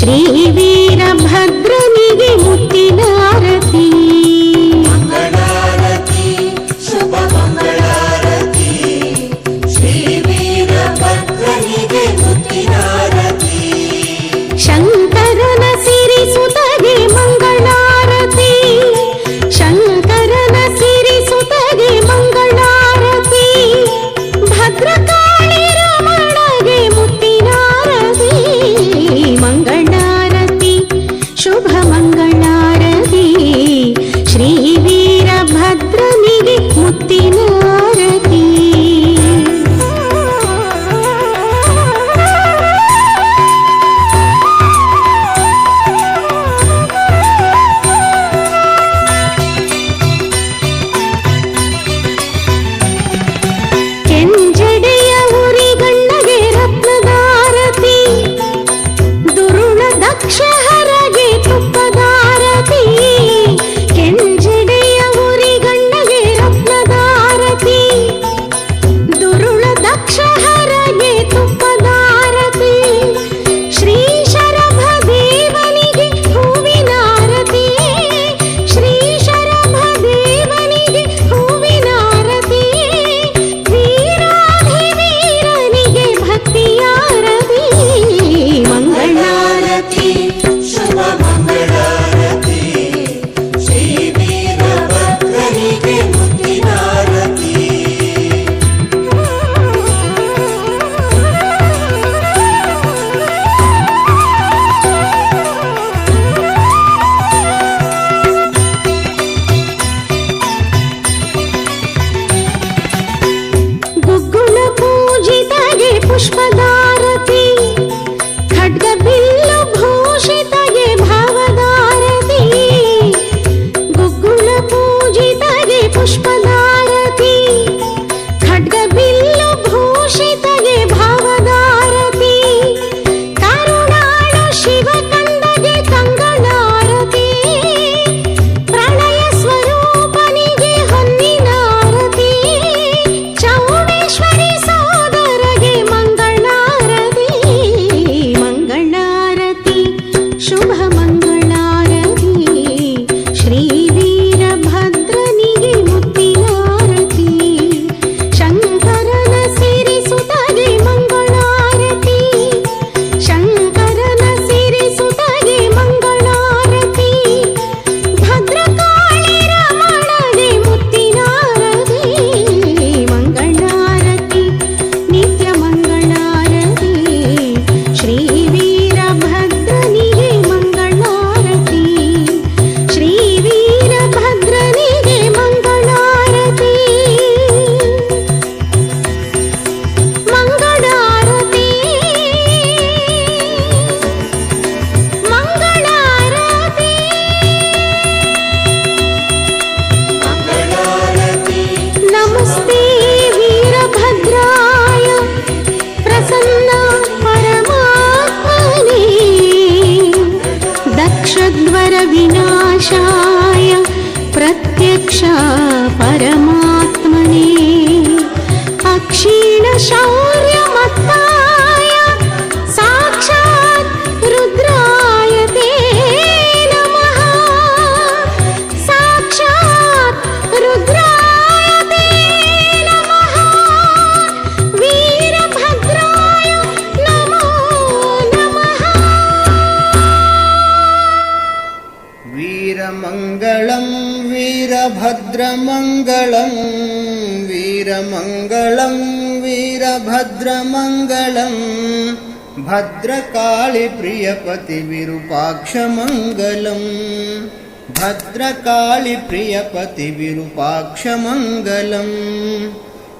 ಶ್ರೀ ವೀರಭದ್ರನಿಗೆ ಮುತ್ತಿನಾರತಿ. ಮಂಗಳಾರತಿ ಶುಭ ಮಂಗಳಾರತಿ ಶ್ರೀ ವೀರಭದ್ರನಿಗೆ ಮುತ್ತಿನಾರತಿ. ಶಂಕರನ ಸಿರಿಸುತಗೆ ಮಂಗಳಾರತಿ. ಶಂಕರನ ಸಿರಿಸುತಗೆ ಮಂಗಳಾರತಿ. ಭದ್ರಕಾಳಿ ರಮಣಗೆ ಮುತ್ತಿನಾರತಿ. ಮಂಗಳಾರತಿ ಶುಭ ಮಂಗಳಾರತಿ ಶ್ರೀ ವೀರಭದ್ರನಿಗೆ ಮುತ್ತಿನಾರತಿ. ಕೆಂಜಡೆಯ ಉರಿಗಣ್ಣಗೆ ರತ್ನದಾರತಿ. ದುರುಳ ದಕ್ಷ ಹರಗೆ ತುಪ್ಪದಾರತಿ. ಕೆಂಜಡೆಯ ಉರಿಗಣ್ಣಗೆ ರತ್ನದಾರತಿ. ದುರುಳ ದಕ್ಷ ಹರಗೆ ತುಪ್ಪದಾರತಿ. ಶ್ರೀ ಶರಭ ದೇವನಿಗೆ ಹೂವಿನಾರತಿ. ಶ್ರೀ ಶರಭ ದೇವನಿಗೆ ಹೂವಿನಾರತಿ. ವೀರಾಧಿವೀರನಿಗೆ ಭಕ್ತಿಯಾರತಿ. ಮಂಗಳಾರತಿ ಶುಭ ಮಂಗಳಾರತಿ ಶ್ರೀ ವೀರಭದ್ರನಿಗೆ ಮುತ್ತಿನಾರತಿ. ಗುಗ್ಗುಳ ಪೂಜಿತಗೆ ಪುಷ್ಪದಾರತಿ. ಖಡ್ಗ ಬಿಲ್ಲು ಭೂಷಿತಗೆ ಭಾವದಾರತಿ. ಗುಗ್ಗುಳ ಪೂಜಿತಗೆ ಪುಷ್ಪದಾರತಿ. ಖಡ್ಗ ಬಿಲ್ಲು ಭೂಷಿತಗೆ ಭಾವದಾರತಿ. ಕರುಣಾಳು ಶಿವಕಂದಗೆ ಕಂಗಳಾರತಿ. ಪ್ರಣಯ ಸ್ವರೂಪನಿಗೆ ಹೊನ್ನಿನಾರತಿ. ಚೌಡೇಶ್ವರಿ ಸೋದರಗೆ ಮಂಗಳಾರತಿ. ಮಂಗಳಾರತಿ ಶುಭ ಮಂಗಳಾರತಿ ಶ್ರೀ ವೀರಭದ್ರನಿಗೆ ಮುತ್ತಿನಾರತಿ. ಶಂಕರನ ಸಿರಿಸುತಗೆ ಮಂಗಳಾರತಿ. ಶಂಕರನ ಸಿರಿಸುತಗೆ ಮಂಗಳಾರತಿ. ಭದ್ರಕಾಳಿ ರಮಣಗೆ ಮುತ್ತಿನಾರತಿ. ಮಂಗಳಾರತಿ ನಿತ್ಯ ಮಂಗಳಾರತಿ ಶ್ರೀ ವೀರಭದ್ರನಿಗೆ ಮಂಗಳಾರತಿ. ಶ್ರೀ ವೀರಭದ್ರನಿಗೆ ಮಂಗಳಾರತಿ. ಮಂಗಳಾರತಿ ಮಂಗಳಾರತಿ. ಮಂಗಳಾರತಿ ನಮಸ್ತೆ ವೀರಭದ್ರಾಯ ಪ್ರಸನ್ನ ಪರಮಾತ್ಮನೇ. ದಕ್ಷದ್ವರ ವಿನಾಶಾಯ ಪ್ರತ್ಯಕ್ಷ ಪರಮಾತ್ಮನೇ. ಅಕ್ಷೀಣ ಶೌರ್ಯ ಮತ್ತಾಯ ಸಾಕ್ಷಾತ್ ರುದ್ರಾಯ ತೇ ನಮಃ. ಸಾಕ್ಷಾತ್ ರುದ್ರಾಯ ತೇ ನಮಃ. ವೀರಭದ್ರಾಯ ನಮೋ ನಮಃ. ವೀರಮಂಗಳಂ ವೀರಭದ್ರಮಂಗಳಂ ವೀರಮಂಗಳಂ ವೀರಭದ್ರಮಂಗಳಂ. ಭದ್ರಕಾಳಿ ಪ್ರಿಯಪತಿ ವಿರೂಪಾಕ್ಷಮಂಗಲಂ. ಭದ್ರಕಾಳಿ ಪ್ರಿಯಪತಿ ವಿರೂಪಾಕ್ಷಮಂಗಲಂ.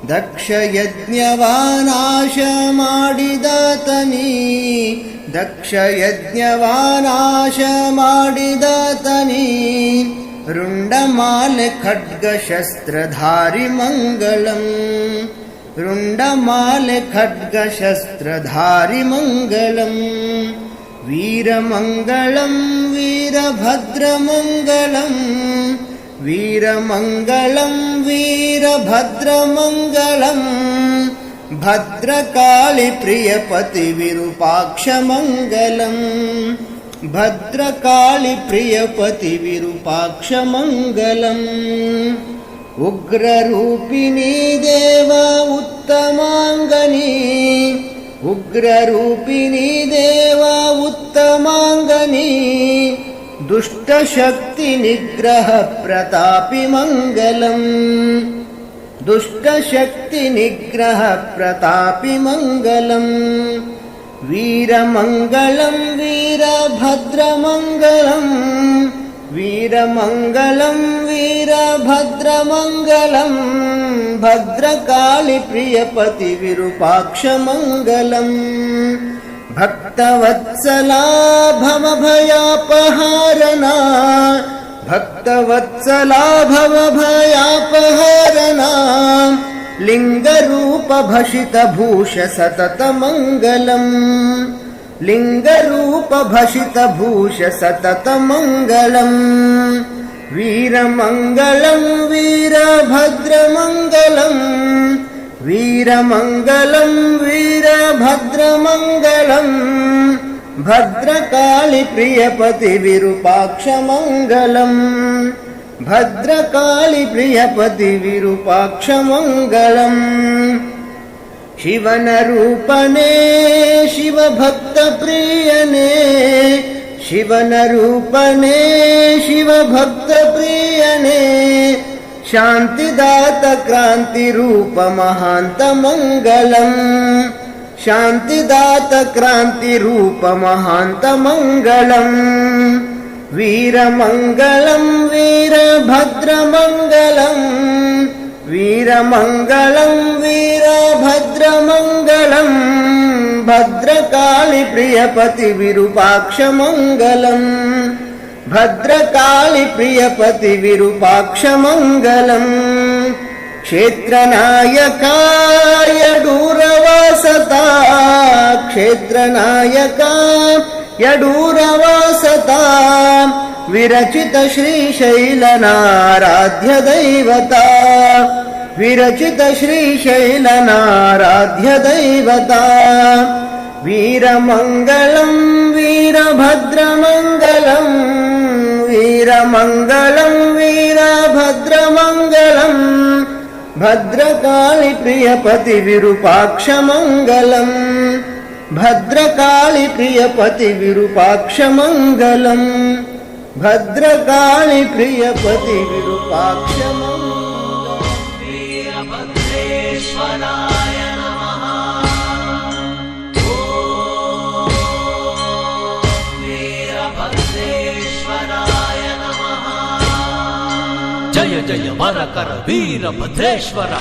ದಕ್ಷ ಯಜ್ಞವಾನಾಶ ಮಾಡಿದಾತನಿ. ದಕ್ಷ ಯಜ್ಞವಾನಾಶ ಮಾಡಿದಾತನಿ. ರುಂಡಮಾಲೆ ಖಡ್ಗ ಶಸ್ತ್ರಧಾರಿ ಮಂಗಳಂ. ರುಂಡಮಾಲೆ ಖಡ್ಗ ಶಸ್ತ್ರಧಾರಿ ಮಂಗಳಂ. ವೀರಮಂಗಳಂ ವೀರಭದ್ರಮಂಗಳಂ. ವೀರಮಂಗಳಂ ವೀರಭದ್ರಮಂಗಳಂ. ಭದ್ರಕಾಳಿ ಪ್ರಿಯಪತಿ ವಿರೂಪಾಕ್ಷಮಂಗಲಂ. ಭದ್ರಕಾಳಿ ಪ್ರಿಯಪತಿ ವಿರೂಪಾಕ್ಷ ಮಂಗಲಂ ಉಗ್ರರೂಪಿಣಿ ದೇವ ಉತ್ತಮಾಂಗನಿ ಉಗ್ರರೂಪಿಣಿ ದೇವ ಉತ್ತಮಾಂಗನಿ ದುಷ್ಟಶಕ್ತಿ ನಿಗ್ರಹ ಪ್ರತಾಪಿ ಮಂಗಲಂ ದುಷ್ಟಶಕ್ತಿ ನಿಗ್ರಹ ಪ್ರತಾಪಿ ಮಂಗಲಂ ವೀರಮಂಗಲಂ ವೀರಭದ್ರಮಂಗಲಂ ವೀರಮಂಗಲಂ ವೀರಭದ್ರಮಂಗಲಂ ಭದ್ರಕಾಳಿ ಪ್ರಿಯಪತಿ ವಿರೂಪಾಕ್ಷ ಮಂಗಲಂ ಭಕ್ತವತ್ಸಲಾ ಭವಭಯಾಪಹಾರನಾ ಭಕ್ತವತ್ಸಲಾ ಭವಭಯಾಪಹಾರನಾ ಲಿಂಗರೂಪ ಭಷಿತ ಭೂಷ ಸತತ ಮಂಗಲಂ ಲಿಂಗರೂಪ ಭಷಿತ ಭೂಷ ಸತತ ಮಂಗಲಂ ವೀರಮಂಗಲಂ ವೀರಭದ್ರಮಂಗಲಂ ವೀರಮಂಗಲಂ ವೀರಭದ್ರಮಂಗಲಂ ಭದ್ರಕಾಳಿ ಪ್ರಿಯಪತಿ ವಿರೂಪಾಕ್ಷ ಮಂಗಲಂ ಭದ್ರಕಾಳಿ ಪ್ರಿಯಪತಿ ವಿರೂಪಾಕ್ಷ ಮಂಗಲಂ ಶಿವನ ರೂಪನೇ ಶಿವಭಕ್ತ ಪ್ರಿಯನೇ ಶಿವನ ರೂಪನೇ ಶಿವಭಕ್ತ ಪ್ರಿಯನೇ ಶಾಂತಿದಾತ ಕ್ರಾಂತಿ ರೂಪ ಮಹಾಂತ ಮಂಗಲಂ ಶಾಂತಿದಾತ ಕ್ರಾಂತಿ ರೂಪ ಮಹಾಂತ ಮಂಗಲಂ ವೀರಮಂಗಲಂ ವೀರಭದ್ರಮಂಗಲಂ ವೀರಮಂಗಲಂ ವೀರಭದ್ರಮಂಗಲಂ ಭದ್ರಕಾಳಿ ಪ್ರಿಯಪತಿ ವಿರೂಪಾಕ್ಷ ಮಂಗಲಂ ಭದ್ರಕಾಳಿ ಪ್ರಿಯಪತಿ ವಿರೂಪಾಕ್ಷ ಮಂಗಲಂ ಕ್ಷೇತ್ರನಾಯಕಾಯ ಯಡೂರವಾಸತಾ ಯಡೂರವಾಸತಾ ವಿರಚಿತ ಶ್ರೀಶೈಲನಾರಾಧ್ಯ ದೈವತಾ ವಿರಚಿತ ಶ್ರೀಶೈಲನಾರಾಧ್ಯ ದೈವತಾ ವೀರಮಂಗಲಂ ವೀರಭದ್ರಮಂಗಲಂ ವೀರಮಂಗಲಂ ವೀರಭದ್ರಮಂಗಲಂ ಭದ್ರಕಾಳಿ ಪ್ರಿಯಪತಿ ವಿರೂಪಾಕ್ಷ ಮಂಗಲಂ ಭದ್ರಕಾಳಿ ಪ್ರಿಯಪತಿ ವಿರೂಪಾಕ್ಷ ಮಂಗಲಂ ಭದ್ರಕಾಳಿ ಪ್ರಿಯಪತಿ ವಿರೂಪಾಕ್ಷ ಮಂಗಲಂ ವೀರಭದ್ರೇಶ್ವರಾಯ ನಮಃ ಓಂ ವೀರಭದ್ರೇಶ್ವರಾಯ ನಮಃ ಜಯ ಜಯ ವರಕರ ವೀರಭದ್ರೇಶ್ವರ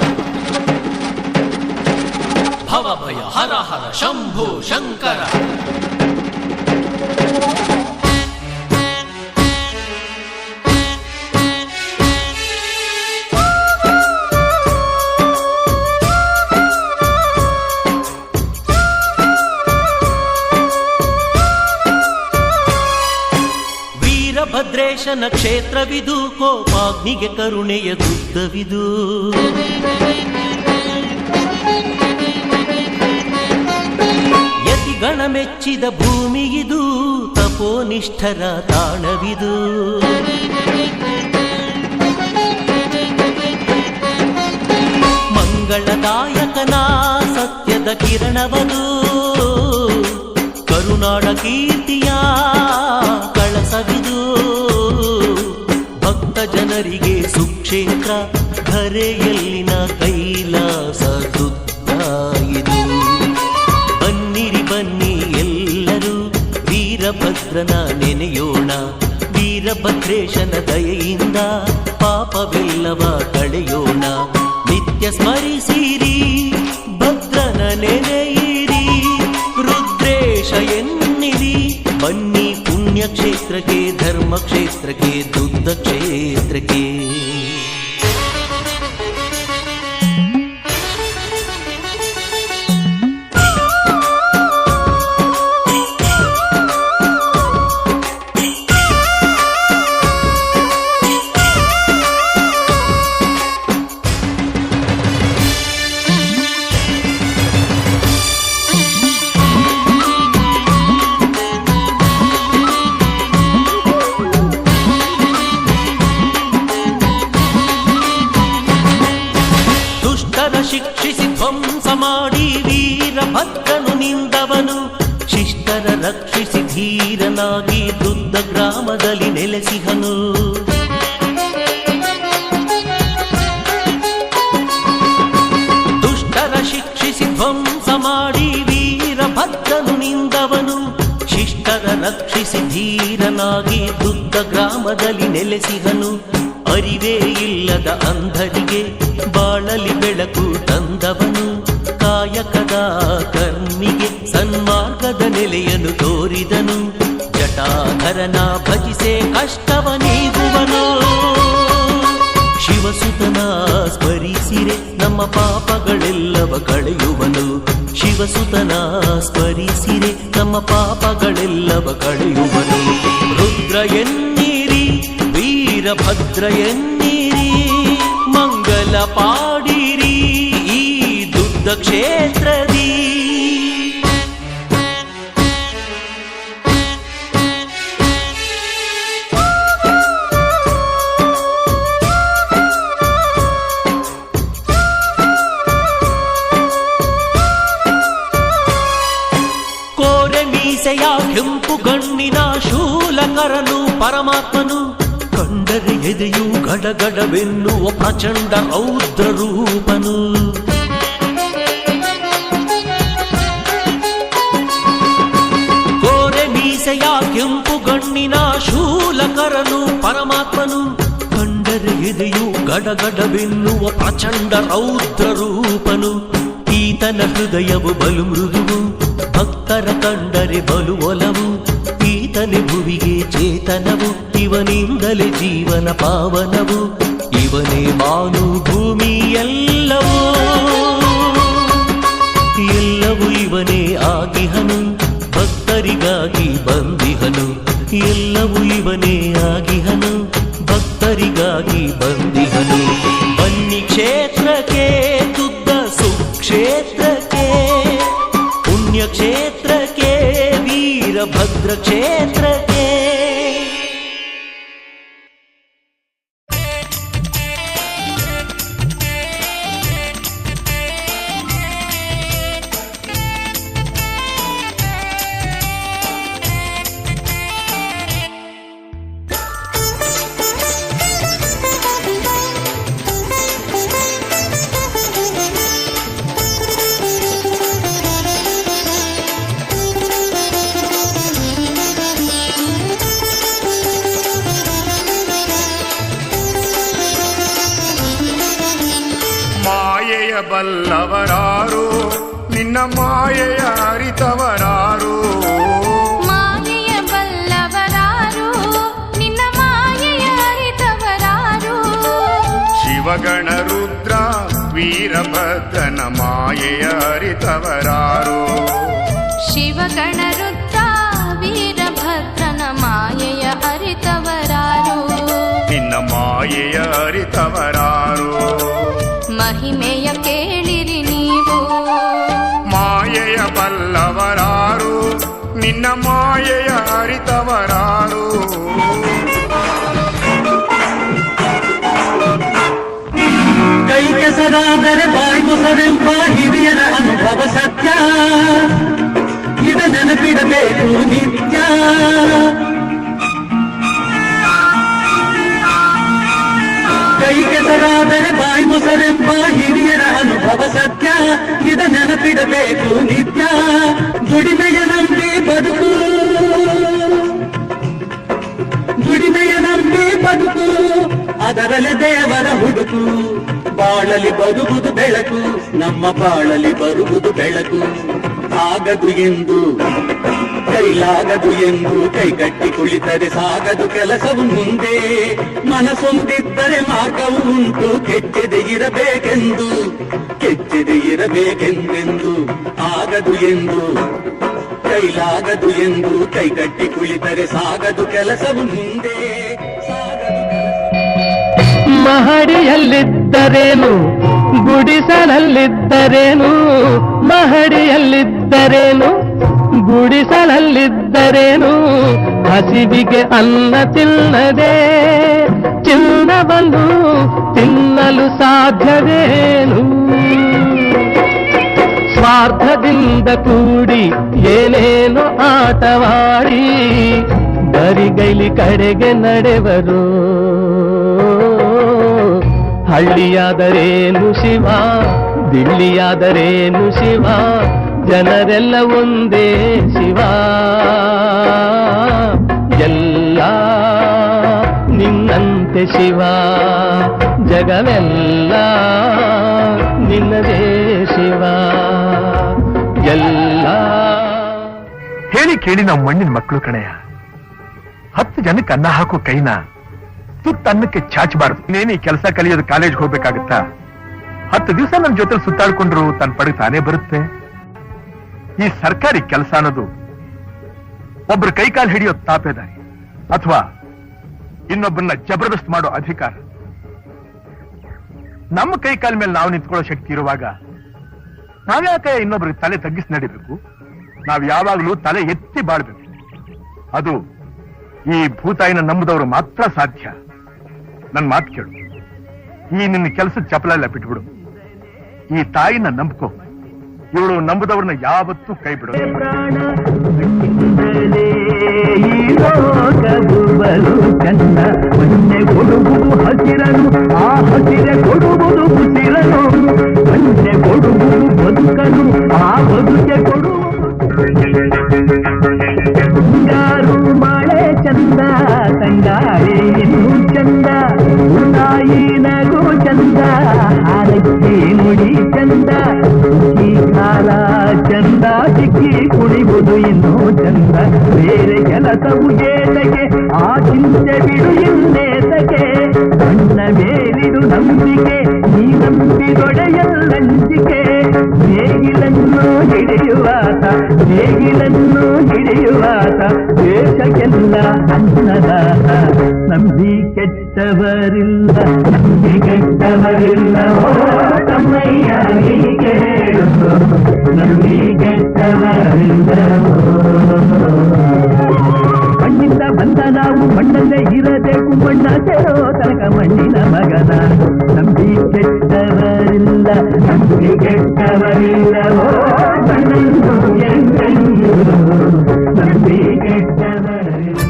ಭವಭಯ ಹರ ಹರ ಶಂಭೋ ಶಂಕರ ವೀರಭದ್ರೇಶನ ಕ್ಷೇತ್ರವಿದು ಕೋಪಾಗ್ನಿಗೆ ಕರುಣೆಯ ದುಗ್ಧವಿದು ಯತಿಗಣ ಮೆಚ್ಚಿದ ಭೂಮಿಯಿದು ತಪೋನಿಷ್ಠರ ತಾಣವಿದು ಮಂಗಳದಾಯಕನ ಸತ್ಯದ ಕಿರಣವದು ಕರುನಾಡ ಕೀರ್ತಿಯ ಕಳಸವಿದು ಭಕ್ತ ಜನರಿಗೆ ಸುಕ್ಷೇತ್ರ ಧರೆಯಲ್ಲಿನ ಕೈಲಾಸ ದುದ್ದಾಯಿದು ಬನ್ನಿರಿ ಬನ್ನಿ ಎಲ್ಲರೂ ವೀರಭದ್ರನ ನೆನೆಯೋಣ ವೀರಭದ್ರೇಶನ ದಯೆಯಿಂದ ಪಾಪವೆಲ್ಲವ ಕಳೆಯೋಣ ನಿತ್ಯ ಸ್ಮರಿಸಿರಿ ಭದ್ರನ ನೆನೆಯಿರಿ ರುದ್ರೇಶ ಎನ್ನಿರಿ ಬನ್ನಿ ಪುಣ್ಯಕ್ಷೇತ್ರಕ್ಕೆ ಧರ್ಮಕ್ಷೇತ್ರಕ್ಕೆ ದುಗ್ಧ ಕ್ಷೇತ್ರಕ್ಕೆ ಧ್ವಂಸ ಮಾಡಿ ವೀರಭದ್ರನು ನಿಂದವನು ಶಿಷ್ಟರ ರಕ್ಷಿಸಿ ಧೀರನಾಗಿ ದುದ್ದ ಗ್ರಾಮದಲ್ಲಿ ನೆಲೆಸಿಹನು. ದುಷ್ಟರ ಶಿಕ್ಷಿಸಿ ಧ್ವಂಸ ಮಾಡಿ ವೀರಭದ್ರನು ನಿಂದವನು ಶಿಷ್ಟರ ರಕ್ಷಿಸಿ ಧೀರನಾಗಿ ದುದ್ದ ಗ್ರಾಮದಲ್ಲಿ ನೆಲೆಸಿಹನು. ಅರಿವೇ ಇಲ್ಲದ ಅಂಧರಿಗೆ ಬಾಳಲಿ ಬೆಳಕು ತಂದವನು ಕಾಯಕದ ಕರ್ಮಿಗೆ ಸನ್ಮಾರ್ಗದ ನೆಲೆಯನ್ನು ತೋರಿದನು. ಜಟಾಧರನ ಭಜಿಸೆ ಕಷ್ಟವ ನೀಗುವನು. ಶಿವಸುತನ ಸ್ಮರಿಸಿರೆ ನಮ್ಮ ಪಾಪಗಳೆಲ್ಲವ ಕಳೆಯುವನು. ಶಿವಸುತನ ಸ್ಮರಿಸಿರೆ ನಮ್ಮ ಪಾಪಗಳೆಲ್ಲವ ಕಳೆಯುವನು. ರುದ್ರ ಎನ್ನೀರಿ ವೀರಭದ್ರ ಎನ್ನೀರಿ ಮಂಗಲ ಪಾಡಿರಿ ಈ ದುದ್ದ ಕ್ಷೇತ್ರದಿ. ಕೋರೆ ಮೀಸೆಯ ಕೆಂಪು ಗಣ್ಣಿನ ಶೂಲಕರನು ಪರಮಾತ್ಮನು ಕಂಡರೆ ಎದೆಯು ಗಡಗಡವೆನ್ನುವ ಪ್ರಚಂಡ ರೌದ್ರ ರೂಪನು. ಕೋರೆ ಮೀಸೆಯ ಕೆಂಪು ಗಣ್ಣಿನ ಶೂಲಕರನು ಪರಮಾತ್ಮನು ಕಂಡರೆ ಎದೆಯು ಗಡಗಡವೆನ್ನುವ ಪ್ರಚಂಡ ರೌದ್ರ ರೂಪನು. ಈತನ ಹೃದಯವು ಬಲು ಮೃದುವು ಭಕ್ತರ ಕಂಡರೆ ಬಲು ಒಲವು. ಈತನೆ ಭುವಿಗೆ ಚೇತನವು ಇವನಿಂದಲೇ ಜೀವನ ಪಾವನವು. ಇವನೇ ಮಾನು ಭೂಮಿ ಎಲ್ಲವೂ ಎಲ್ಲವೂ ಇವನೇ ಆಗಿಹನು. ಭಕ್ತರಿಗಾಗಿ ಬಂದಿಹನು ಎಲ್ಲವೂ ಇವನೇ ಆಗಿಹನು. ಭಕ್ತರಿಗಾಗಿ ಬಂದಿಹನು. ಬನ್ನಿ ಕ್ಷೇತ್ರಕ್ಕೆ ದುದ್ದ ಸುಕ್ಷೇತ್ರಕ್ಕೆ ಪುಣ್ಯಕ್ಷೇತ್ರಕ್ಕೆ ವೀರಭದ್ರ ಕ್ಷೇತ್ರಕ್ಕೆ. ಬಲ್ಲವರಾರು ನಿನ್ನ ಮಾಯೆಯ ಅರಿತವರಾರು. ಮಾಯೆಯ ಬಲ್ಲವರಾರು ನಿನ್ನ ಮಾಯೆಯ ಅರಿತವರಾರು. ಶಿವಗಣ ರುದ್ರ ವೀರಭದ್ರನ ಮಾಯೆಯ ಅರಿತವರಾರು. ಶಿವಗಣ ರುದ್ರ ವೀರಭದ್ರನ ಮಾಯೆಯ ಅರಿತವರಾರು. ನಿನ್ನ ಮಾಯೆಯ ಅರಿತವರಾರು. ಮಹಿಮೆಯ ಕೇಳಿರಿ ನೀವು. ಮಾಯೆಯ ಬಲ್ಲವರಾರು ನಿನ್ನ ಮಾಯೆಯ ಅರಿತವರಾರು. ಕೈ ಕೆಸರಾದರೆ ಬಾಯಿ ಮೊಸರೆಂಬ ಹಿರಿಯರ ಅನುಭವ ಸತ್ಯ. ಇದ ನೆನಪಿಡಬೇಕು ನಿತ್ಯ. ಕೈ ಕೆಸರಾದರೆ ಬಾಯಿ ಮೊಸರೆಂಬ ಹಿರಿಯರ ಅನುಭವ ಸತ್ಯ. ಇದ ನೆನಪಿಡಬೇಕು ನಿತ್ಯ. ದುಡಿಮೆಯ ನಂಬಿ ಬದುಕು ದುಡಿಮೆಯ ನಂಬಿ ಬದುಕು ಅದರಲ್ಲಿ ದೇವರ ಹುಡುಕು. ಬಾಳಲಿ ಬರುವುದು ಬೆಳಕು ನಮ್ಮ ಬಾಳಲಿ ಬರುವುದು ಬೆಳಕು. ಆಗದು ಎಂದು ಕೈಲಾಗದು ಎಂದು ಕೈಗಟ್ಟಿ ಕುಳಿತರೆ ಸಾಗದು ಕೆಲಸವು ಮುಂದೆ. ಮನಸೊಂದಿದ್ದರೆ ಮಾರ್ಗವು ಉಂಟು ಕೆಚ್ಚದೆ ಇರಬೇಕೆಂದು ಕೆಚ್ಚದೆ ಇರಬೇಕೆಂದೆಂದು. ಆಗದು ಎಂದು ಕೈಲಾಗದು ಎಂದು ಕೈಗಟ್ಟಿ ಕುಳಿತರೆ ಸಾಗದು ಕೆಲಸವು ಮುಂದೆ. ಮಹಡಿಯಲ್ಲಿದ್ದರೇನು ಗುಡಿಸಲಲ್ಲಿದ್ದರೇನು. ಮಹಡಿಯಲ್ಲಿದ್ದರೇನು ಗುಡಿಸಲಲ್ಲಿದ್ದರೇನು. ಹಸಿವಿಗೆ ಅನ್ನ ತಿನ್ನದೆ ಚಿನ್ನವನ್ನು ತಿನ್ನಲು ಸಾಧ್ಯವೇನು. ಸ್ವಾರ್ಥದಿಂದ ಕೂಡಿ ಏನೇನೋ ಆಟವಾಡಿ ಬರಿಗೈಲಿ ಕಡೆಗೆ ನಡೆವರು. ಹಳ್ಳಿಯಾದರೇನು ಶಿವ, ದಿಳ್ಳಿಯಾದರೇನು ಶಿವ, ಜನರೆಲ್ಲ ಒಂದೇ ಶಿವ. ಎಲ್ಲ ನಿನ್ನಂತೆ ಶಿವ, ಜಗವೆಲ್ಲ ನಿನ್ನದೇ ಶಿವ. ಎಲ್ಲ ಹೇಳಿ ಕೇಳಿ ನಾವು ಮಣ್ಣಿನ ಮಕ್ಕಳು ಕಣಯ್ಯ. 10 ಜನಕ್ಕೆ ಅನ್ನ ಹಾಕೋ ಕೈನ ತುತ್ತ ಅನ್ನಕ್ಕೆ ಚಾಚಬಾರ್ದು. ಇನ್ನೇನು ಈ ಕೆಲಸ ಕಲಿಯೋದು ಕಾಲೇಜ್ಗೆ ಹೋಗ್ಬೇಕಾಗತ್ತಾ? 10 ದಿವಸ ನನ್ನ ಜೊತೆ ಸುತ್ತಾಡ್ಕೊಂಡ್ರು ತನ್ನ ಪಡೆಗೆ ತಾನೇ ಬರುತ್ತೆ. ಈ ಸರ್ಕಾರಿ ಕೆಲಸ ಅನ್ನೋದು ಒಬ್ರು ಕೈಕಾಲು ಹಿಡಿಯೋ ತಾಪೇದಾರಿ ಅಥವಾ ಇನ್ನೊಬ್ಬರನ್ನ ಜಬರ್ದಸ್ತ್ ಮಾಡೋ ಅಧಿಕಾರ. ನಮ್ಮ ಕೈಕಾಲ ಮೇಲೆ ನಾವು ನಿಂತ್ಕೊಳ್ಳೋ ಶಕ್ತಿ ಇರುವಾಗ ನಾವ್ಯಾಕೆ ಇನ್ನೊಬ್ರಿಗೆ ತಲೆ ತಗ್ಗಿಸಿ ನಡಿಬೇಕು? ನಾವ್ ಯಾವಾಗ್ಲೂ ತಲೆ ಎತ್ತಿ ಬಾಳ್ಬೇಕು. ಅದು ಈ ಭೂತಾಯಿನ ನಂಬುದವರು ಮಾತ್ರ ಸಾಧ್ಯ. ನನ್ ಮಾತು ಕೇಳು, ಈ ನಿನ್ನ ಕೆಲಸದ ಚಪಲೆಲ್ಲ ಬಿಟ್ಬಿಡು. ಈ ತಾಯಿನ ನಂಬ್ಕೋ. ಇವಳು ನಂಬುದವ್ರನ್ನ ಯಾವತ್ತೂ ಕೈ ಬಿಡೋದು. ಬಲು ಚಂದ ಮಣ್ಣೆ ಕೊಡುವುದು ಹಸಿರನು, ಆ ಹಸಿರೆ ಕೊಡುವುದು ಉಸಿರನು. ಮಣ್ಣೆ ಕೊಡುವುದು ಬದುಕನು, ಆ ಬದುಕೆ ಕೊಡುವುದು. ಮುಂಗಾರು ಮಳೆ ಚಂದ, ತಂಗಾಳಿ ಇನ್ನೂ ಚಂದ, ತಾಯಿ ನಗು ಚಂದ, ಹಾಲಕ್ಕಿ ನುಡಿ ಚಂದ, ಈ ಕಾಲ ಚಂದ, ಚಿಕ್ಕಿ ಕುಣಿವುದು ಇನ್ನೂ ಚಂದ. ಬೇರೆ ಕೆಲಸವು ಏತಕ್ಕೆ, ಆ ಚಿಂತೆ ಬಿಡು ಇನ್ನೇತಕ್ಕೆ. ಕಣ್ಣ ಮೇಲಿಡು ನಂಬಿಕೆ, ನೀ ನಂಬಿದೊಡೆಯಲ್ಲಂಜಿಕೆ. ನೇಗಿಲನ್ನು ಹಿಡಿಯುವಾತ, ನೇಗಿಲನ್ನು ಹಿಡಿಯುವಾತ, ದೇಶಕ್ಕೆಲ್ಲ ಅನ್ನದಾತ. ನಂಬಿ ಕೆಟ್ಟವರಿಲ್ಲ, ನಂಬಿ ಕೆಟ್ಟವರಿಲ್ಲ, ಓ ತಮ್ಮಯ್ಯ ಹೀಗೆ ಹೇಳು, ನಂಬಿ ಕೆಟ್ಟವರಿಲ್ಲ. ಮಣ್ಣಿಂದ ಬಂದ ನಾವು ಮಣ್ಣಲ್ಲೇ ಇರಬೇಕು, ಮಣ್ಣ ಸೇರೋ ತನಕ ಮಣ್ಣಿನ ಮಗನ. ನಂಬಿ ಕೆಟ್ಟವರಿಲ್ಲ, ನಂಬಿ ಕೆಟ್ಟವರಿಲ್ಲ, ಓ ಮಣ್ಣನ್ನು ಎಂದೆಂದು ನಂಬಿ ಕೆಟ್ಟವರಿಲ್ಲ.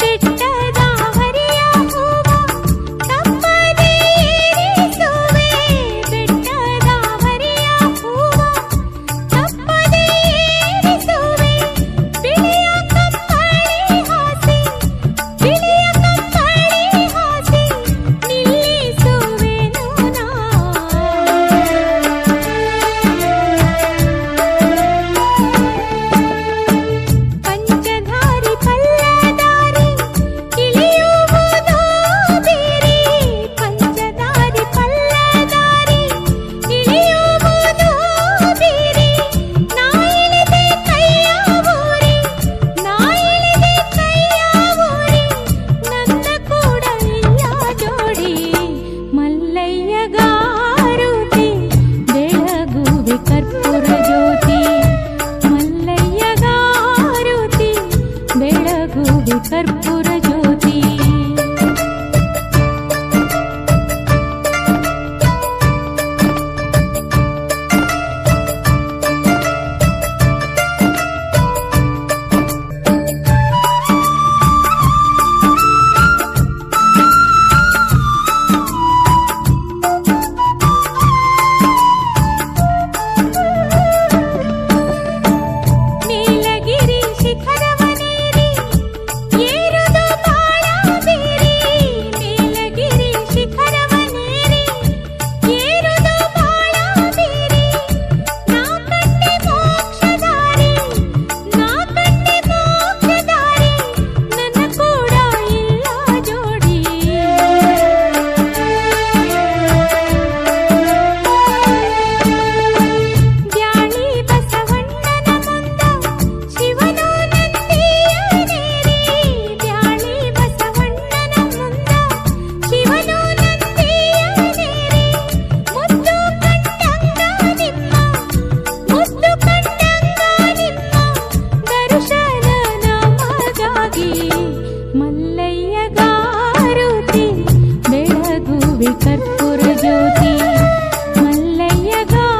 ಬೆಟ್ಟದ ಹರಿಯ ಹೂವ ತಪ್ಪದೇ ಮಲ್ಲಯ್ಯಗಾರುತಿ ಬೆಳಗುವೆ ಕರ್ಪೂರ ಜ್ಯೋತಿ ಮಲ್ಲಯ್ಯಗಾರುತಿ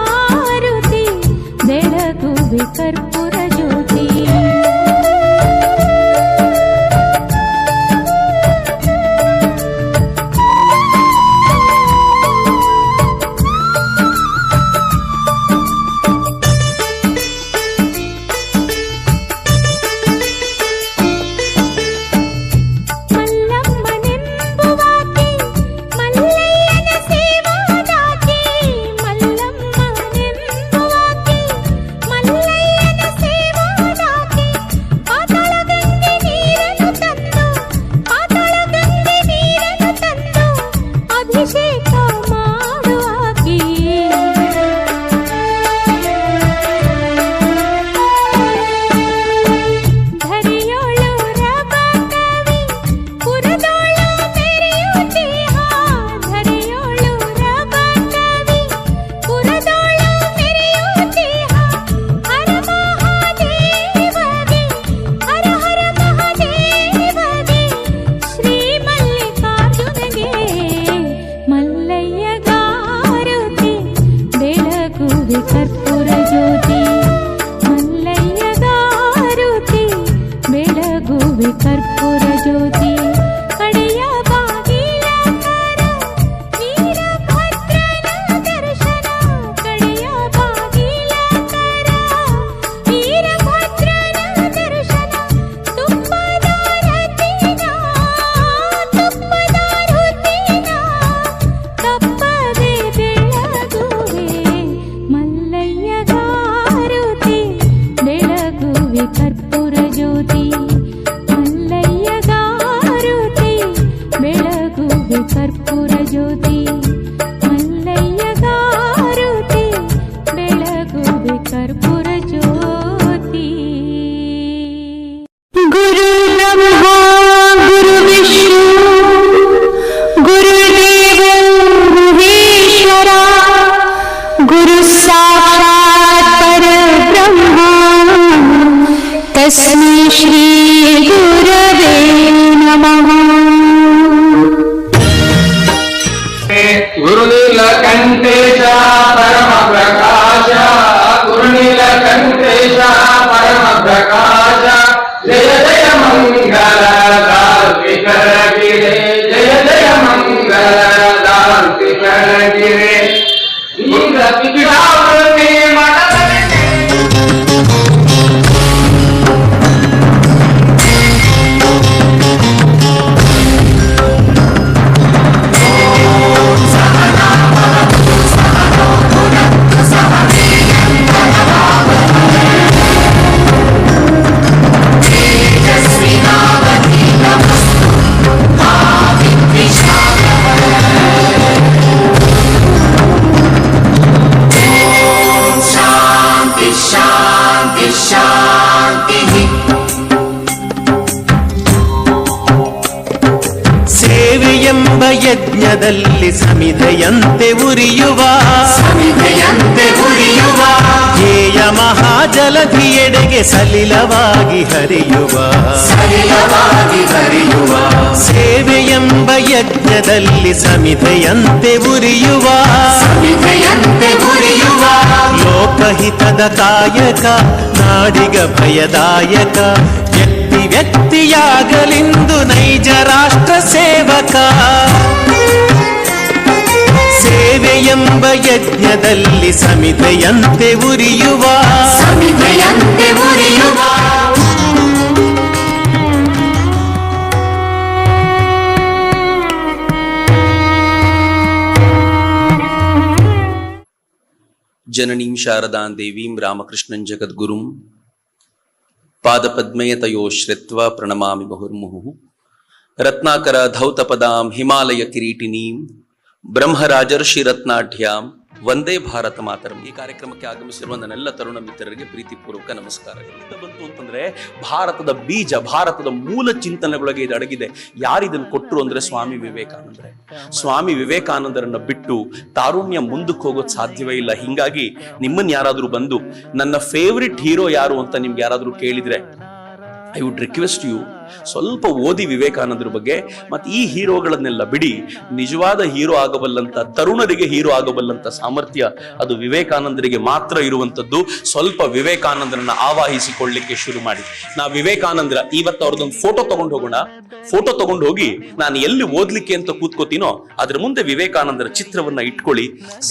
ಬೆಳಗುವೆ ಕರ್ಪೂರ ಜ್ಯೋತಿ ಗುರುನೀಲಕಂಠೇಶ ಪರಮ ಪ್ರಕಾಶ ಗುರುನೀಲಕಂಠೇಶ ಪರಮ ಪ್ರಕಾಶ ಜಯ ಜಯ ಮಂಗಲ ದಾಲ್ಪಿಕರಗಿರೆ ಜಯ ಜಯ ಮಂಗಲ ದಾಲ್ಪಿಕರಗಿರೆ ಇಂದ್ರ ಪಿಪಿಡಾವೃತಿ ಮಠದಲ್ಲಿ ಸೇವೆಯೆಂಬ ಯಜ್ಞದಲ್ಲಿ ಸಮಿಧೆಯಂತೆ ಉರಿಯುವ ಧ್ಯೇಯ ಮಹಾಜಲಧಿಯೆಡೆಗೆ ಸಲಿಲವಾಗಿ ಹರಿಯುವ ಸೇವೆಯೆಂಬ ಯಜ್ಞದಲ್ಲಿ ಸಮಿಧೆಯಂತೆ ಉರಿಯುವ ಲೋಕಹಿತದ ಕಾಯಕ ನಾಡಿಗ ಭಯದಾಯಕ ವ್ಯಕ್ತಿಯಾಗಲಿಂದು ನೈಜ ರಾಷ್ಟ್ರ ಸೇವಕ ಸೇವೆಯೆಂಬ ಯಜ್ಞದಲ್ಲಿ ಸಮಿಧೆಯಂತೆ ಉರಿಯುವ ಜನನೀಂ ಶಾರದಾಂ ದೇವೀಂ ರಾಮಕೃಷ್ಣಂ ಜಗದ್ಗುರುಂ ಪಾದಪದ್ಮಯತಯೋ ಶ್ರಿತ್ವ ಪ್ರಣಮಾಮಿ ಮುಹುರ್ಮುಹುಃ ರತ್ನಾಕರ ಧೌತಪದಾಂ ಹಿಮಾಲಯ ಕಿರೀಟಿನೀಂ ಬ್ರಹ್ಮರಾಜರ್ಷಿ ರತ್ನಾಢ್ಯಾಂ ವಂದೇ ಭಾರತ ಮಾತರಂ. ಈ ಕಾರ್ಯಕ್ರಮಕ್ಕೆ ಆಗಮಿಸಿರುವ ನನ್ನೆಲ್ಲ ತರುಣ ಮಿತ್ರರಿಗೆ ಪ್ರೀತಿಪೂರ್ವಕ ನಮಸ್ಕಾರಗಳು. ಬಂತು ಅಂತಂದ್ರೆ ಭಾರತದ ಬೀಜ, ಭಾರತದ ಮೂಲ ಚಿಂತನೆಗಳೊಳಗೆ ಇದು ಅಡಗಿದೆ. ಯಾರಿದನ್ನು ಕೊಟ್ಟರು ಅಂದ್ರೆ ಸ್ವಾಮಿ ವಿವೇಕಾನಂದರೇ. ಸ್ವಾಮಿ ವಿವೇಕಾನಂದರನ್ನ ಬಿಟ್ಟು ತಾರುಣ್ಯ ಮುಂದಕ್ಕೆ ಹೋಗೋದು ಸಾಧ್ಯವೇ ಇಲ್ಲ. ಹಿಂಗಾಗಿ ನಿಮ್ಮನ್ನ ಯಾರಾದ್ರೂ ಬಂದು ನನ್ನ ಫೇವ್ರೆಟ್ ಹೀರೋ ಯಾರು ಅಂತ ನಿಮ್ಗೆ ಯಾರಾದ್ರೂ ಕೇಳಿದ್ರೆ ಐ ವುಡ್ ರಿಕ್ವೆಸ್ಟ್ ಯು, ಸ್ವಲ್ಪ ಓದಿ ವಿವೇಕಾನಂದರ ಬಗ್ಗೆ. ಮತ್ತು ಈ ಹೀರೋಗಳನ್ನೆಲ್ಲ ಬಿಡಿ, ನಿಜವಾದ ಹೀರೋ ಆಗಬಲ್ಲಂತ, ತರುಣರಿಗೆ ಹೀರೋ ಆಗಬಲ್ಲಂತ ಸಾಮರ್ಥ್ಯ ಅದು ವಿವೇಕಾನಂದರಿಗೆ ಮಾತ್ರ ಇರುವಂತದ್ದು. ಸ್ವಲ್ಪ ವಿವೇಕಾನಂದರನ್ನ ಆವಾಹಿಸಿಕೊಳ್ಳಿಕ್ಕೆ ಶುರು ಮಾಡಿ. ನಾ ವಿವೇಕಾನಂದರ ಇವತ್ತು ಅವ್ರದ್ದೊಂದು ಫೋಟೋ ತಗೊಂಡು ಹೋಗೋಣ. ಫೋಟೋ ತಗೊಂಡು ಹೋಗಿ ನಾನು ಎಲ್ಲಿ ಓದ್ಲಿಕ್ಕೆ ಅಂತ ಕೂತ್ಕೋತೀನೋ ಅದ್ರ ಮುಂದೆ ವಿವೇಕಾನಂದರ ಚಿತ್ರವನ್ನ ಇಟ್ಕೊಳ್ಳಿ.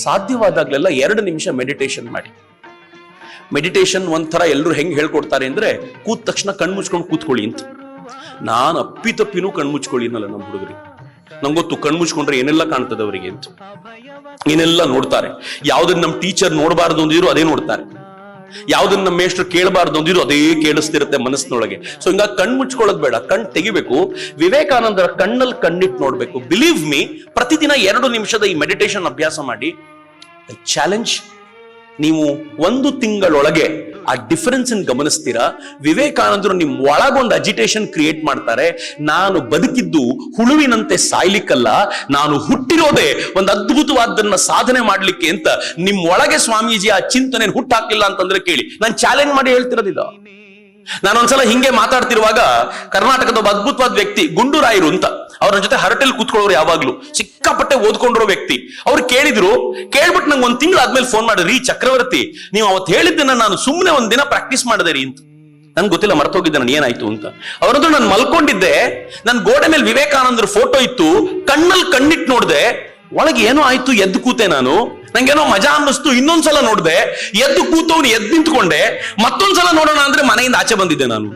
ಸಾಧ್ಯವಾದಾಗ್ಲೆಲ್ಲ 2 ನಿಮಿಷ ಮೆಡಿಟೇಷನ್ ಮಾಡಿ. ಮೆಡಿಟೇಷನ್ ಒಂಥರ ಎಲ್ಲರೂ ಹೆಂಗ್ ಹೇಳ್ಕೊಡ್ತಾರೆ ಅಂದ್ರೆ, ಕೂತ ತಕ್ಷಣ ಕಣ್ಮುಚ್ಕೊಂಡು ಕೂತ್ಕೊಳ್ಳಿ ಅಂತ. ನಾನು ಅಪ್ಪಿತಪ್ಪಿನೂ ಕಣ್ಮುಚ್ಕೊಳ್ಳಿ ಅನ್ನಲ್ಲ ನಮ್ಮ ಹುಡುಗರಿಗೆ. ನಂಗೊತ್ತು ಕಣ್ಮುಚ್ಕೊಂಡ್ರೆ ಏನೆಲ್ಲ ಕಾಣ್ತದೆ ಅವರಿಗೆ ಅಂತ, ಏನೆಲ್ಲ ನೋಡ್ತಾರೆ. ಯಾವ್ದನ್ನ ನಮ್ಮ ಟೀಚರ್ ನೋಡಬಾರ್ದು ಅಂದಿದ್ರು ಅದೇ ನೋಡ್ತಾರೆ, ಯಾವ್ದನ್ನ ನಮ್ಮ ಮೇಷ್ಟ್ರು ಕೇಳಬಾರ್ದು ಅಂದಿದ್ರು ಅದೇ ಕೇಳಿಸ್ತಿರುತ್ತೆ ಮನಸ್ಸಿನೊಳಗೆ. ಸೊ ಹಿಂಗಾಗಿ ಕಣ್ ಮುಚ್ಕೊಳ್ಳೋದು ಬೇಡ, ಕಣ್ ತೆಗಿಬೇಕು. ವಿವೇಕಾನಂದರ ಕಣ್ಣಲ್ಲಿ ಕಣ್ಣಿಟ್ಟು ನೋಡ್ಬೇಕು. ಬಿಲೀವ್ ಮೀ, ಪ್ರತಿದಿನ 2 ನಿಮಿಷದ ಈ ಮೆಡಿಟೇಷನ್ ಅಭ್ಯಾಸ ಮಾಡಿ. ಚಾಲೆಂಜ್, ನೀವು 1 ತಿಂಗಳೊಳಗೆ ಆ ಡಿಫರೆನ್ಸ್ ಗಮನಿಸ್ತೀರಾ. ವಿವೇಕಾನಂದರು ನಿಮ್ ಒಳಗೊಂದು ಅಜಿಟೇಷನ್ ಕ್ರಿಯೇಟ್ ಮಾಡ್ತಾರೆ. ನಾನು ಬದುಕಿದ್ದು ಹುಳುವಿನಂತೆ ಸಾಯ್ಲಿಕ್ಕಲ್ಲ, ನಾನು ಹುಟ್ಟಿರೋದೇ ಒಂದು ಅದ್ಭುತವಾದನ್ನ ಸಾಧನೆ ಮಾಡ್ಲಿಕ್ಕೆ ಅಂತ ನಿಮ್ ಒಳಗೆ ಸ್ವಾಮೀಜಿ ಆ ಚಿಂತನೆ ಹುಟ್ಟಾಕ್ಲಿಲ್ಲ ಅಂತಂದ್ರೆ ಕೇಳಿ. ನಾನು ಚಾಲೆಂಜ್ ಮಾಡಿ ಹೇಳ್ತಿರೋದಿಲ್ಲ. ನಾನೊಂದ್ಸಲ ಹಿಂಗೆ ಮಾತಾಡ್ತಿರುವಾಗ ಕರ್ನಾಟಕದ ಒಬ್ಬ ಅದ್ಭುತವಾದ ವ್ಯಕ್ತಿ ಗುಂಡೂರಾಯರು ಅಂತ, ಅವ್ರ ಜೊತೆ ಹರಟೆಲ್ ಕೂತ್ಕೊಳ್ಳೋರು, ಯಾವಾಗ್ಲೂ ಸಿಕ್ಕಾಪಟ್ಟೆ ಓದ್ಕೊಂಡಿರೋ ವ್ಯಕ್ತಿ. ಅವ್ರು ಕೇಳ್ಬಿಟ್ಟು ನಂಗೆ 1 ತಿಂಗಳಾದ್ಮೇಲೆ ಫೋನ್ ಮಾಡಿದ್ರಿ, ಚಕ್ರವರ್ತಿ ನೀವು ಅವತ್ತು ಹೇಳಿದ್ದನ್ನ ನಾನು ಸುಮ್ಮನೆ 1 ದಿನ ಪ್ರಾಕ್ಟೀಸ್ ಮಾಡಿದೆ ರೀ ಅಂತ. ನನ್ಗೆ ಗೊತ್ತಿಲ್ಲ, ಮರ್ತೋಗಿದ್ದೆ ನಾನು ಏನಾಯ್ತು ಅಂತ. ಅವರದ್ದು ನಾನು ಮಲ್ಕೊಂಡಿದ್ದೆ, ನನ್ ಗೋಡೆ ಮೇಲೆ ವಿವೇಕಾನಂದರ ಫೋಟೋ ಇತ್ತು, ಕಣ್ಣಲ್ಲಿ ಕಣ್ಣಿಟ್ಟು ನೋಡ್ದೆ, ಒಳಗೆ ಏನೋ ಆಯ್ತು, ಎದ್ದು ಕೂತೆ ನಾನು. ನಂಗೇನೋ ಮಜಾ ಅನ್ನಿಸ್ತು, ಇನ್ನೊಂದ್ಸಲ ನೋಡ್ದೆ, ಎದ್ದು ಕೂತವ್ನು ಎದ್ದು ನಿಂತ್ಕೊಂಡೆ, ಮತ್ತೊಂದ್ಸಲ ನೋಡೋಣ ಅಂದ್ರೆ ಮನೆಯಿಂದ ಆಚೆ ಬಂದಿದ್ದೆ ನಾನು.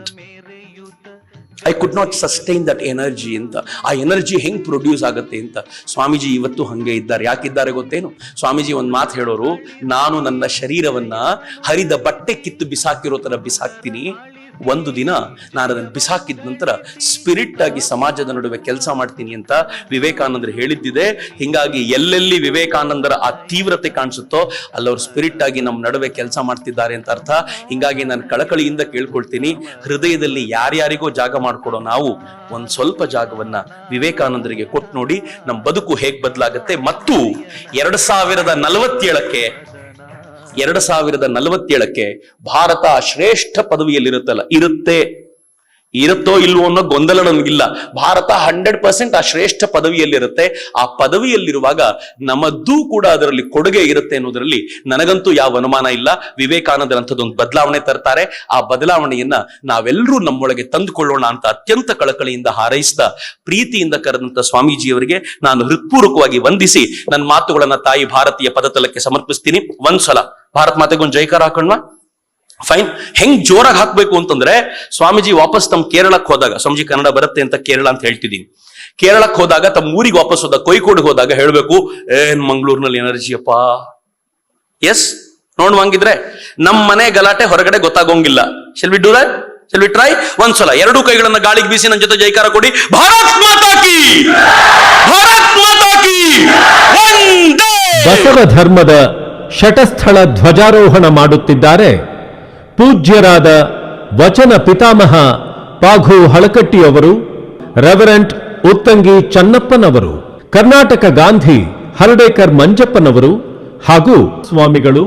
I could not sustain that energy ಅಂತ. ಆ ಎನರ್ಜಿ ಹೆಂಗ್ ಪ್ರೊಡ್ಯೂಸ್ ಆಗುತ್ತೆ ಅಂತ. ಸ್ವಾಮೀಜಿ ಇವತ್ತು ಹಂಗೆ ಇದ್ದಾರೆ. ಯಾಕಿದ್ದಾರೆ ಗೊತ್ತೇನು? ಸ್ವಾಮೀಜಿ ಒಂದ್ ಮಾತು ಹೇಳೋರು, ನಾನು ನನ್ನ ಶರೀರವನ್ನ ಹರಿದ ಬಟ್ಟೆ ಕಿತ್ತು ಬಿಸಾಕಿರೋ ತರ ಬಿಸಾಕ್ತೀನಿ. ಒಂದು ದಿನ ನಾನು ಅದನ್ನು ಬಿಸಾಕಿದ ನಂತರ ಸ್ಪಿರಿಟ್ ಆಗಿ ಸಮಾಜದ ನಡುವೆ ಕೆಲಸ ಮಾಡ್ತೀನಿ ಅಂತ ವಿವೇಕಾನಂದರು ಹೇಳಿದ್ದಿದೆ. ಹಿಂಗಾಗಿ ಎಲ್ಲೆಲ್ಲಿ ವಿವೇಕಾನಂದರ ಆ ತೀವ್ರತೆ ಕಾಣಿಸುತ್ತೋ ಅಲ್ಲವ್ರು ಸ್ಪಿರಿಟ್ ಆಗಿ ನಮ್ಮ ನಡುವೆ ಕೆಲಸ ಮಾಡ್ತಿದ್ದಾರೆ ಅಂತ ಅರ್ಥ. ಹಿಂಗಾಗಿ ನಾನು ಕಳಕಳಿಯಿಂದ ಕೇಳ್ಕೊಳ್ತೀನಿ, ಹೃದಯದಲ್ಲಿ ಯಾರ್ಯಾರಿಗೋ ಜಾಗ ಮಾಡ್ಕೊಡೋ ನಾವು ಒಂದ್ ಸ್ವಲ್ಪ ಜಾಗವನ್ನ ವಿವೇಕಾನಂದರಿಗೆ ಕೊಟ್ಟು ನೋಡಿ, ನಮ್ಮ ಬದುಕು ಹೇಗ್ ಬದಲಾಗುತ್ತೆ. ಮತ್ತು 2047ಕ್ಕೆ ಭಾರತ ಶ್ರೇಷ್ಠ ಪದವಿಯಲ್ಲಿರುತ್ತಲ್ಲ, ಇರುತ್ತೋ ಇಲ್ವೋ ಅನ್ನೋ ಗೊಂದಲ ನಮಗಿಲ್ಲ. ಭಾರತ 100% ಆ ಶ್ರೇಷ್ಠ ಪದವಿಯಲ್ಲಿರುತ್ತೆ. ಆ ಪದವಿಯಲ್ಲಿರುವಾಗ ನಮ್ಮದ್ದೂ ಕೂಡ ಅದರಲ್ಲಿ ಕೊಡುಗೆ ಇರುತ್ತೆ ಅನ್ನೋದ್ರಲ್ಲಿ ನನಗಂತೂ ಯಾವ ಅನುಮಾನ ಇಲ್ಲ. ವಿವೇಕಾನಂದರಂಥದ್ದೊಂದು ಬದಲಾವಣೆ ತರ್ತಾರೆ. ಆ ಬದಲಾವಣೆಯನ್ನ ನಾವೆಲ್ಲರೂ ನಮ್ಮೊಳಗೆ ತಂದುಕೊಳ್ಳೋಣ ಅಂತ ಅತ್ಯಂತ ಕಳಕಳಿಯಿಂದ ಹಾರೈಸಿದ, ಪ್ರೀತಿಯಿಂದ ಕರೆದಂತ ಸ್ವಾಮೀಜಿಯವರಿಗೆ ನಾನು ಹೃತ್ಪೂರ್ವಕವಾಗಿ ವಂದಿಸಿ ನನ್ನ ಮಾತುಗಳನ್ನ ತಾಯಿ ಭಾರತೀಯ ಪದತಲಕ್ಕೆ ಸಮರ್ಪಿಸ್ತೀನಿ. ಒಂದ್ಸಲ ಭಾರತ್ ಮಾತೆಗೊಂದು ಜೈಕಾರ ಹಾಕೋಣ. ಫೈನ್. ಹೆಂಗ್ ಜೋರಾಗಿ ಹಾಕ್ಬೇಕು ಅಂತಂದ್ರೆ, ಸ್ವಾಮೀಜಿ ವಾಪಸ್ ತಮ್ಮ ಕೇರಳಕ್ಕೆ ಹೋದಾಗ, ಸ್ವಾಮೀಜಿ ಕನ್ನಡ ಬರುತ್ತೆ ಅಂತ ಕೇರಳ ಅಂತ ಹೇಳ್ತಿದ್ದೀನಿ, ಕೇರಳಕ್ಕೆ ಹೋದಾಗ ತಮ್ಮ ಊರಿಗೆ ವಾಪಸ್ ಹೋದಾಗ, ಕೊಯ್ಕೋಡಿಗೆ ಹೋದಾಗ ಹೇಳ್ಬೇಕು, ಏನ್ ಮಂಗಳೂರಿನಲ್ಲಿ ಎನರ್ಜಿಯಪ್ಪ. ಎಸ್, ನೋಡುವಂಗಿದ್ರೆ ನಮ್ಮ ಮನೆ ಗಲಾಟೆ ಹೊರಗಡೆ ಗೊತ್ತಾಗೋಂಗಿಲ್ಲ. Shall we do that? Shall we try? ಒಂದ್ಸಲ 2 ಕೈಗಳನ್ನ ಗಾಳಿಗೆ ಬೀಸಿ ನನ್ನ ಜೊತೆ ಜೈಕಾರ ಕೊಡಿ. ಭಾರತ್ ಮಾತಾ ಕಿ, ಭಾರತ್ ಮಾತಾ ಕಿ ವಂದೇ. ಬಸವ ಧರ್ಮದ ಶಟಸ್ಥಳ ಧ್ವಜಾರೋಹಣ ಮಾಡುತ್ತಿದ್ದಾರೆ ಪೂಜ್ಯರಾದ ವಚನ ಪಿತಾಮಹ ಪಾಘು ಹಳಕಟ್ಟಿಯವರು, ರೆವರೆಂಟ್ ಉತ್ತಂಗಿ ಚನ್ನಪ್ಪನವರು, ಕರ್ನಾಟಕ ಗಾಂಧಿ ಹರ್ಡೇಕರ್ ಮಂಜಪ್ಪನವರು ಹಾಗೂ ಸ್ವಾಮಿಗಳು